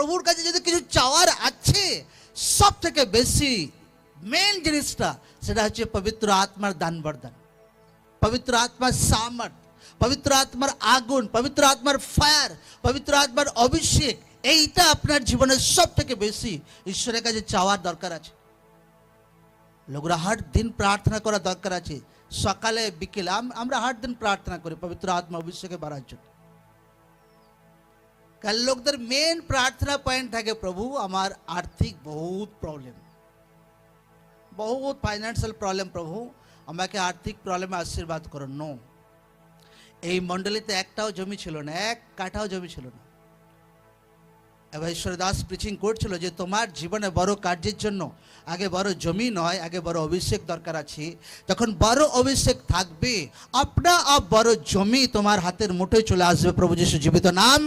প্রভুর কাছে যদি কিছু চাওয়ার আছে, সব থেকে বেশি মেন জিনিসটা সেটা হচ্ছে পবিত্র আত্মার দান বরদান, পবিত্র আত্মার সামর্থ্য, পবিত্র আত্মার আগুন, পবিত্র আত্মার ফায়ার, পবিত্র আত্মার অভিষেক। এইটা আপনার জীবনের সব থেকে বেশি ঈশ্বরের কাছে চাওয়ার দরকার আছে। লোকরা হার দিন প্রার্থনা করা দরকার আছে, সকালে বিকেলে। আমরা হার দিন প্রার্থনা করি পবিত্র আত্মা অভিষেকে বাড়ার জন্য। কারণ লোকদের মেন প্রার্থনা পয়েন্ট থাকে, প্রভু আমার আর্থিক বহুত প্রবলেম, বহুত ফাইন্যান্সিয়াল প্রবলেম, প্রভু আমাকে আর্থিক প্রবলেমে আশীর্বাদ করো। নো, এই মণ্ডলীতে একটাও জমি ছিল না, এক কাঠাও জমি ছিল না। এবার ঈশ্বরদাস প্রিচিং করছিল যে তোমার জীবনে বড় কার্যের জন্য আগে বড় জমি নয়, আগে বড় অভিষেক দরকার আছে। যখন বড় অভিষেক থাকবে, আপনা আপ বড় জমি তোমার হাতের মুঠোয় চলে আসবে। প্রভু যিশু জীবিত নাম।